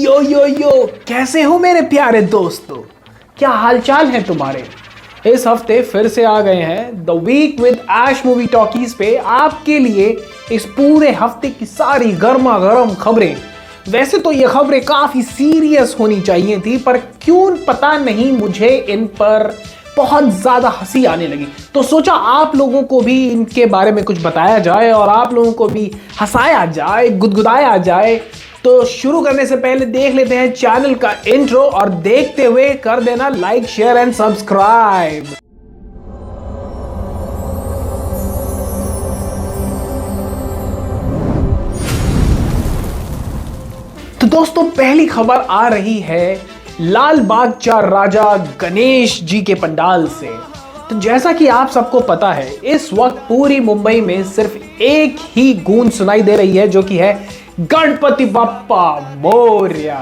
यो कैसे हो मेरे प्यारे दोस्तों। क्या हालचाल है तुम्हारे। इस हफ्ते फिर से आ गए हैं the week with Ash movie talkies पे आपके लिए इस पूरे हफ्ते की सारी गर्मा गर्म खबरें। वैसे तो ये खबरें काफी सीरियस होनी चाहिए थी, पर क्यों पता नहीं मुझे इन पर बहुत ज्यादा हंसी आने लगी, तो सोचा आप लोगों को भी इनके बारे में कुछ बताया जाए और आप लोगों को भी हंसाया जाए, गुदगुदाया जाए। तो शुरू करने से पहले देख लेते हैं चैनल का इंट्रो और देखते हुए कर देना लाइक, शेयर एंड सब्सक्राइब। तो दोस्तों पहली खबर आ रही है लाल बाग चा राजा गणेश जी के पंडाल से। तो जैसा कि आप सबको पता है, इस वक्त पूरी मुंबई में सिर्फ एक ही गूंज सुनाई दे रही है, जो कि है गणपति बप्पा मोरया।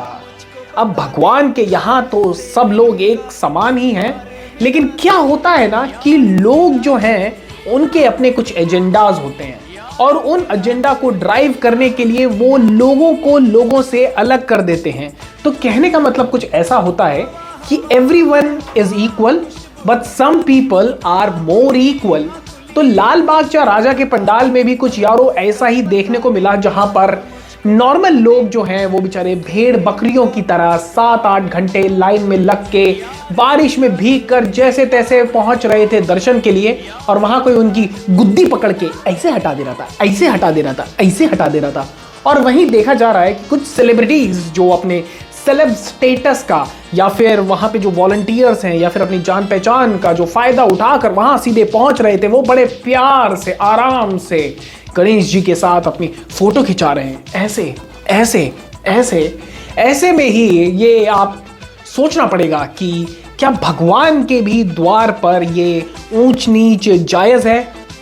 अब भगवान के यहां तो सब लोग एक समान ही हैं, लेकिन क्या होता है ना कि लोग जो हैं उनके अपने कुछ एजेंडाज होते हैं और उन एजेंडा को ड्राइव करने के लिए वो लोगों को लोगों से अलग कर देते हैं। तो कहने का मतलब कुछ ऐसा होता है कि everyone is equal but some people are more equal. तो लाल बाग चा राजा के पंडाल में भी कुछ यारो ऐसा ही देखने को मिला, जहां पर नॉर्मल लोग जो हैं वो बेचारे भेड़ बकरियों की तरह 7-8 घंटे लाइन में लग के बारिश में भीग कर जैसे तैसे पहुंच रहे थे दर्शन के लिए, और वहां कोई उनकी गुद्दी पकड़ के ऐसे हटा दे रहा था, ऐसे हटा दे रहा था, ऐसे हटा दे रहा था। और वहीं देखा जा रहा है कि कुछ सेलिब्रिटीज जो अपने सेलेब स्टेटस का या फिर वहां पे जो वॉलंटियर्स हैं या फिर अपनी जान पहचान का जो फायदा उठाकर वहां सीधे पहुंच रहे थे, वो बड़े प्यार से आराम से गणेश जी के साथ अपनी फोटो खिंचा रहे हैं। ऐसे ऐसे ऐसे ऐसे में ही ये आप सोचना पड़ेगा कि क्या भगवान के भी द्वार पर ये ऊंच नीच जायज है?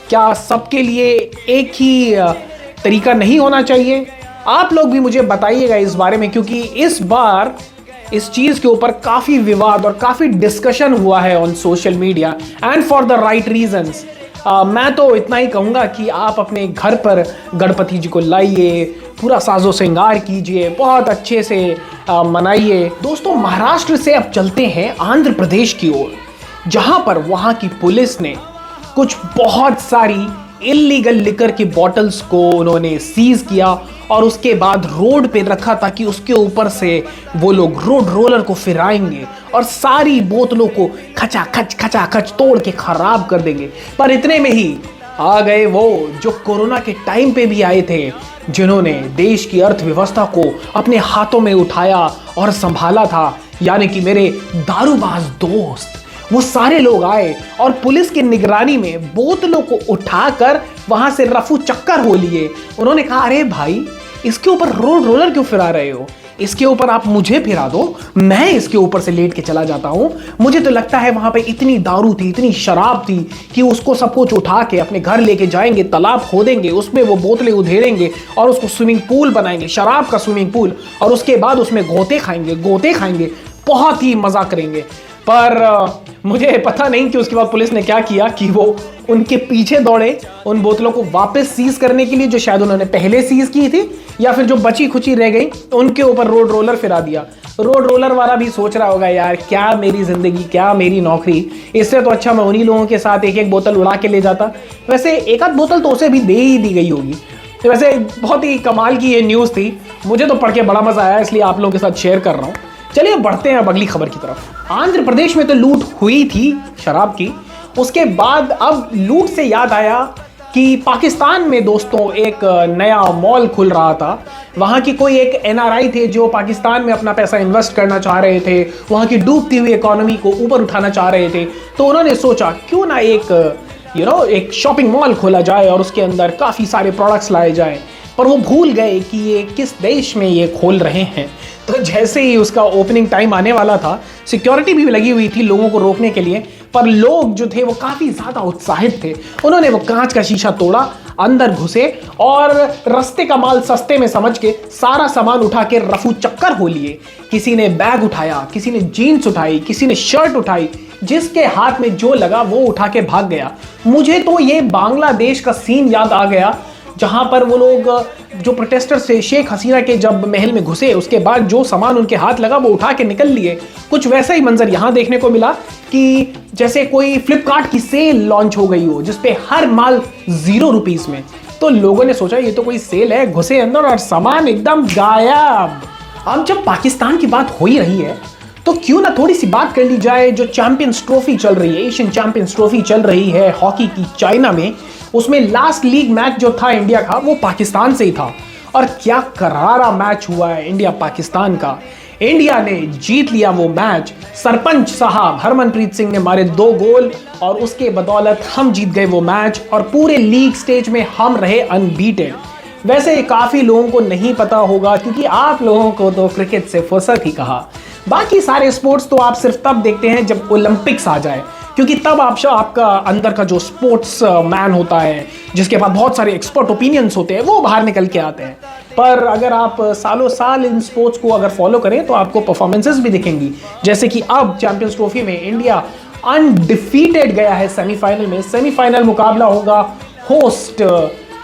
क्या सबके लिए एक ही तरीका नहीं होना चाहिए? आप लोग भी मुझे बताइएगा इस बारे में, क्योंकि इस बार इस चीज के ऊपर काफी विवाद और काफी डिस्कशन हुआ है on social media and for the right reasons. मैं तो इतना ही कहूंगा कि आप अपने घर पर गणपति जी को लाइए, पूरा साजो श्रृंगार कीजिए, बहुत अच्छे से मनाइए। दोस्तों महाराष्ट्र से अब चलते हैं आंध्र प्रदेश की ओर, जहां पर वहां की पुलिस ने कुछ बहुत सारी इल्लीगल लिकर की बॉटल्स को उन्होंने सीज किया और उसके बाद रोड पे रखा ताकि उसके ऊपर से वो लोग रोड रोलर को फिराएंगे और सारी बोतलों को खचाखच तोड़ के खराब कर देंगे। पर इतने में ही आ गए वो जो कोरोना के टाइम पे भी आए थे, जिन्होंने देश की अर्थव्यवस्था को अपने हाथों में उठाया और संभाला था, यानी कि मेरे दारूबाज दोस्त। वो सारे लोग आए और पुलिस की निगरानी में बोतलों को उठाकर वहां से रफू चक्कर हो लिए। उन्होंने कहा, अरे भाई इसके ऊपर रोड रोलर क्यों फिरा रहे हो? इसके ऊपर आप मुझे फिरा दो, मैं इसके ऊपर से लेट के चला जाता हूं। मुझे तो लगता है वहां पे इतनी दारू थी, इतनी शराब थी कि उसको सब कुछ उठा के अपने घर लेके जाएंगे, तालाब खोदेंगे, उसमें वो बोतलें उधेड़ेंगे और उसको स्विमिंग पूल बनाएंगे, शराब का स्विमिंग पूल, और उसके बाद उसमें गोते खाएंगे, बहुत ही मजा करेंगे। पर मुझे पता नहीं कि उसके बाद पुलिस ने क्या किया कि वो उनके पीछे दौड़े उन बोतलों को वापस सीज करने के लिए जो शायद उन्होंने पहले सीज की थी, या फिर जो बची खुची रह गई उनके ऊपर रोड रोलर फिरा दिया। रोड रोलर वाला भी सोच रहा होगा, यार क्या मेरी जिंदगी, क्या मेरी नौकरी, इससे तो अच्छा मैं उन्हीं लोगों के साथ एक एक बोतल उड़ा के ले जाता। वैसे एक आध बोतल तो उसे भी दे ही दी गई होगी। तो वैसे बहुत ही कमाल की ये न्यूज़ थी, मुझे तो पढ़ के बड़ा मजा आया, इसलिए आप लोगों के साथ शेयर कर रहा हूँ। चलिए बढ़ते हैं अब अगली खबर की तरफ। आंध्र प्रदेश में तो लूट हुई थी शराब की, उसके बाद अब लूट से याद आया कि पाकिस्तान में दोस्तों एक नया मॉल खुल रहा था। वहाँ की कोई एक एनआरआई थे जो पाकिस्तान में अपना पैसा इन्वेस्ट करना चाह रहे थे, वहाँ की डूबती हुई इकोनॉमी को ऊपर उठाना चाह रहे थे। तो उन्होंने सोचा क्यों ना एक शॉपिंग मॉल खोला जाए और उसके अंदर काफ़ी सारे प्रोडक्ट्स लाए जाएं। पर वो भूल गए कि ये किस देश में ये खोल रहे हैं। तो जैसे ही उसका ओपनिंग टाइम आने वाला था, सिक्योरिटी भी लगी हुई थी लोगों को रोकने के लिए, पर लोग जो थे वो काफ़ी ज़्यादा उत्साहित थे। उन्होंने वो कांच का शीशा तोड़ा, अंदर घुसे और रास्ते का माल सस्ते में समझ के सारा सामान उठा के रफू चक्कर हो लिए। किसी ने बैग उठाया, किसी ने जीन्स उठाई, किसी ने शर्ट उठाई, जिसके हाथ में जो लगा वो उठा के भाग गया। मुझे तो ये बांग्लादेश का सीन याद आ गया जहां पर वो लोग जो प्रोटेस्टर्स थे शेख हसीना के जब महल में घुसे उसके बाद जो सामान उनके हाथ लगा वो उठा के निकल लिए। कुछ वैसा ही मंजर यहां देखने को मिला कि जैसे कोई फ्लिपकार्ट की सेल लॉन्च हो गई हो जिसपे हर माल ₹0 में। तो लोगों ने सोचा ये तो कोई सेल है, घुसे अंदर और सामान एकदम गायब। अब जब पाकिस्तान की बात हो ही रही है तो क्यों ना थोड़ी सी बात कर ली जाए जो चैंपियंस ट्रॉफी चल रही है, एशियन चैंपियंस ट्रॉफी चल रही है हॉकी की चाइना में। उसमें लास्ट लीग मैच जो था इंडिया का वो पाकिस्तान से ही था और क्या करारा मैच हुआ है इंडिया पाकिस्तान का। इंडिया ने जीत लिया वो मैच, सरपंच साहब हरमनप्रीत सिंह ने मारे 2 गोल और उसके बदौलत हम जीत गए वो मैच और पूरे लीग स्टेज में हम रहे अनबीटेड। वैसे काफी लोगों को नहीं पता होगा क्योंकि आप लोगों को तो क्रिकेट से फुर्सत ही कहा। बाकी सारे स्पोर्ट्स तो आप सिर्फ तब देखते हैं जब ओलंपिक्स आ जाए, क्योंकि तब आपका अंदर का जो स्पोर्ट्स मैन होता है जिसके पास बहुत सारे एक्सपर्ट ओपिनियंस होते हैं वो बाहर निकल के आते हैं। पर अगर आप सालों साल इन स्पोर्ट्स को अगर फॉलो करें तो आपको परफॉर्मेंसेस भी दिखेंगी। जैसे कि अब चैंपियंस ट्रॉफी में इंडिया अनडिफीटेड गया है सेमीफाइनल में। सेमीफाइनल मुकाबला होगा होस्ट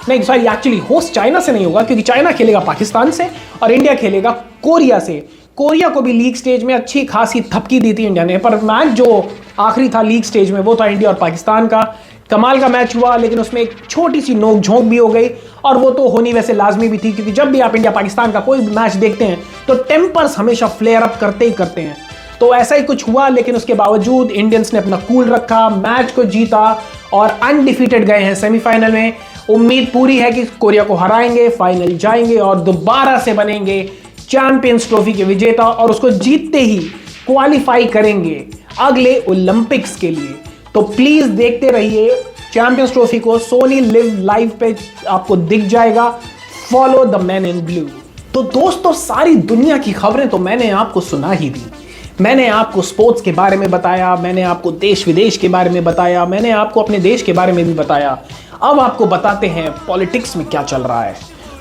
नहीं सॉरी एक्चुअली होस्ट चाइना से नहीं होगा क्योंकि चाइना खेलेगा पाकिस्तान से और इंडिया खेलेगा कोरिया से। कोरिया को भी लीग स्टेज में अच्छी खासी थपकी दी थी इंडिया ने, पर मैच जो आखिरी था लीग स्टेज में वो था इंडिया और पाकिस्तान का। कमाल का मैच हुआ लेकिन उसमें एक छोटी सी नोक झोंक भी हो गई और वो तो होनी वैसे लाजमी भी थी क्योंकि जब भी आप इंडिया पाकिस्तान का कोई मैच देखते हैं तो टेम्पर्स हमेशा फ्लेयर अप करते ही करते हैं। तो ऐसा ही कुछ हुआ लेकिन उसके बावजूद इंडियंस ने अपना कूल रखा, मैच को जीता और अनडिफीटेड गए हैं सेमीफाइनल में। उम्मीद पूरी है कि कोरिया को हराएंगे, फाइनल जाएंगे और दोबारा से बनेंगे चैंपियंस ट्रॉफी के विजेता और उसको जीतते ही क्वालिफाई करेंगे अगले ओलंपिक्स के लिए। तो प्लीज देखते रहिए चैंपियंस ट्रॉफी को, सोनी लिव लाइव पे आपको दिख जाएगा। Follow the man in blue. तो दोस्तों सारी दुनिया की खबरें तो मैंने आपको सुना ही दी। मैंने आपको स्पोर्ट्स के बारे में बताया, मैंने आपको देश विदेश के बारे में बताया, मैंने आपको अपने देश के बारे में भी बताया। अब आपको बताते हैं पॉलिटिक्स में क्या चल रहा है।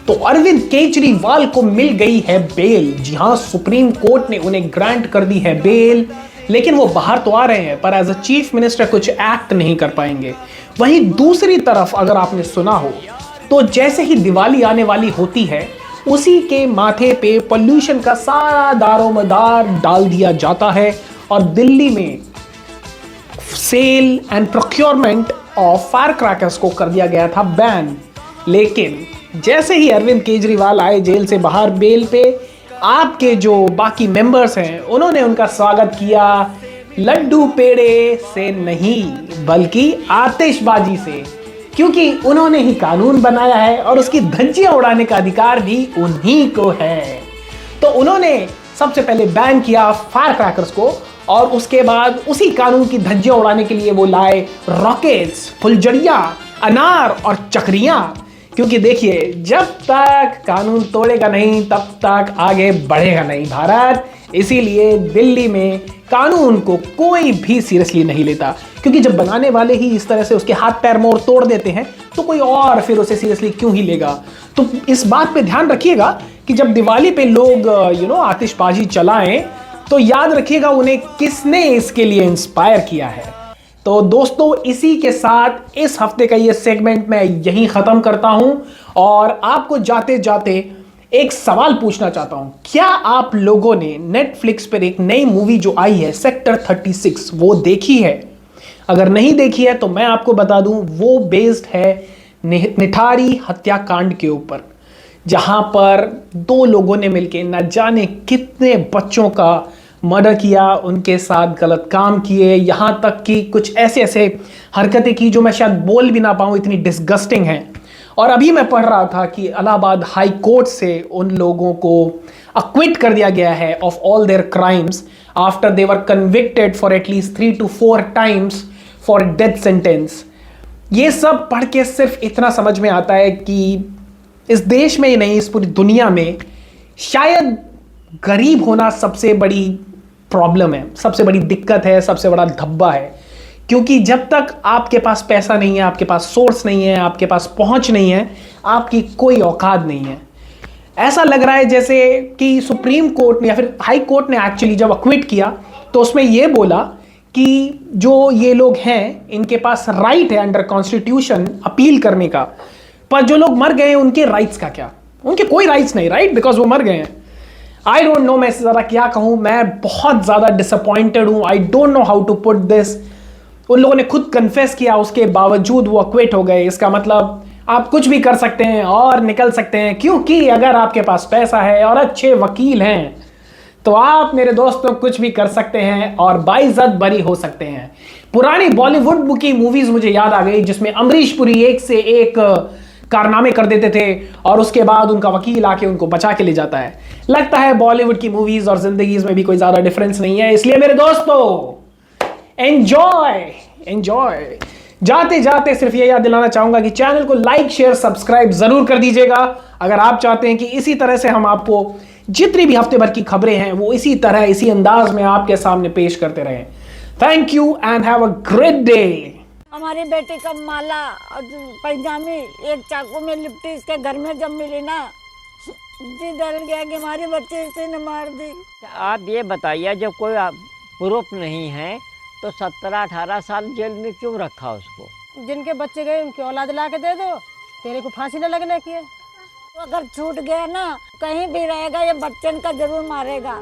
तो अरविंद केजरीवाल को मिल गई है बेल। जी हां, सुप्रीम कोर्ट ने उन्हें ग्रांट कर दी है बेल, लेकिन वो बाहर तो आ रहे हैं पर एज अ चीफ मिनिस्टर कुछ एक्ट नहीं कर पाएंगे। वहीं दूसरी तरफ अगर आपने सुना हो तो जैसे ही दिवाली आने वाली होती है उसी के माथे पे पोल्यूशन का सारा दारोमदार डाल दिया जाता है और दिल्ली में sale and procurement of fire crackers को कर दिया गया था बैन। लेकिन जैसे ही अरविंद केजरीवाल आए जेल से बाहर बेल पे, आपके जो बाकी मेंबर्स हैं उन्होंने उनका स्वागत किया लड्डू पेड़े से नहीं बल्कि आतिशबाजी से, क्योंकि उन्होंने ही कानून बनाया है और उसकी धज्जियां उड़ाने का अधिकार भी उन्हीं को है। तो उन्होंने सबसे पहले बैन किया फायर क्रैकर्स को और उसके बाद उसी कानून की धज्जियां उड़ाने के लिए वो लाए रॉकेट्स, फुलझड़ियां, अनार और चक्रियां। क्योंकि देखिए जब तक कानून तोड़ेगा नहीं तब तक आगे बढ़ेगा नहीं भारत। इसीलिए दिल्ली में कानून को कोई भी सीरियसली नहीं लेता, क्योंकि जब बनाने वाले ही इस तरह से उसके हाथ पैर मोड़ तोड़ देते हैं तो कोई और फिर उसे सीरियसली क्यों ही लेगा। तो इस बात पे ध्यान रखिएगा कि जब दिवाली पे लोग आतिशबाजी चलाएं तो याद रखिएगा उन्हें किसने इसके लिए इंस्पायर किया है। तो दोस्तों इसी के साथ इस हफ्ते का ये सेगमेंट मैं यहीं खत्म करता हूं और आपको जाते जाते एक सवाल पूछना चाहता हूं। क्या आप लोगों ने नेटफ्लिक्स पर एक नई मूवी जो आई है सेक्टर 36 वो देखी है? अगर नहीं देखी है तो मैं आपको बता दूं वो बेस्ड है निठारी हत्याकांड के ऊपर, जहां पर 2 लोगों ने मिलकर न जाने कितने बच्चों का मर्डर किया, उनके साथ गलत काम किए, यहां तक कि कुछ ऐसे ऐसे हरकतें की जो मैं शायद बोल भी ना पाऊं, इतनी डिस्गस्टिंग है। और अभी मैं पढ़ रहा था कि इलाहाबाद हाई कोर्ट से उन लोगों को अक्विट कर दिया गया है of all their crimes after they were convicted for at least 3 to 4 times for death sentence. ये सब पढ़ के सिर्फ इतना समझ में आता है कि इस देश में ही नहीं इस पूरी दुनिया में शायद गरीब होना सबसे बड़ी प्रॉब्लम है, सबसे बड़ी दिक्कत है, सबसे बड़ा धब्बा है। क्योंकि जब तक आपके पास पैसा नहीं है, आपके पास सोर्स नहीं है, आपके पास पहुंच नहीं है, आपकी कोई औकात नहीं है। ऐसा लग रहा है जैसे कि सुप्रीम कोर्ट ने या फिर हाई कोर्ट ने एक्चुअली जब अक्विट किया तो उसमें यह बोला कि जो ये लोग हैं इनके पास राइट है अंडर कॉन्स्टिट्यूशन अपील करने का, पर जो लोग मर गए उनके राइट्स का क्या? उनके कोई राइट्स नहीं, राइट, बिकॉज वो मर गए हैं। आई डोंट नो, मैं ज़रा क्या कहूँ, मैं बहुत ज़्यादा डिसअपॉइंटेड हूँ। I don't know how to put this. उन लोगों ने खुद कन्फेस किया, उसके बावजूद वो अक्विट हो गए। इसका मतलब आप कुछ भी कर सकते हैं और निकल सकते हैं, क्योंकि अगर आपके पास पैसा है और अच्छे वकील हैं तो आप मेरे दोस्तों कुछ भी कर सकते हैं और बाइज्जत बरी हो सकते हैं। पुरानी बॉलीवुड की मूवीज मुझे याद आ गई जिसमें अमरीश पुरी एक से एक कारनामे कर देते थे और उसके बाद उनका वकील आके उनको बचा के ले जाता है। लगता है बॉलीवुड की मूवीज और जिंदगी में भी कोई ज्यादा डिफरेंस नहीं है। इसलिए मेरे दोस्तों एंजॉय एंजॉय। जाते जाते सिर्फ ये याद दिलाना चाहूंगा कि चैनल को लाइक शेयर सब्सक्राइब जरूर कर दीजिएगा अगर आप चाहते हैं कि इसी तरह से हम आपको जितनी भी हफ्ते भर की खबरें हैं वो इसी तरह इसी अंदाज में आपके सामने पेश करते रहें। Thank you and have a great day. हमारी बेटी का माला और पैजामी एक चाकू में लिपटी इसके घर में जब मिली ना, जी डर गया कि हमारी बच्ची इसी ने मार दी। आप ये बताइए, जब कोई प्रूफ नहीं है तो 17-18 साल जेल में क्यों रखा उसको? जिनके बच्चे गए उनकी औलाद ला के दे दो, तेरे को फांसी न लगने की है। तो अगर छूट गया ना, कहीं भी रहेगा ये बच्चन का जरूर मारेगा।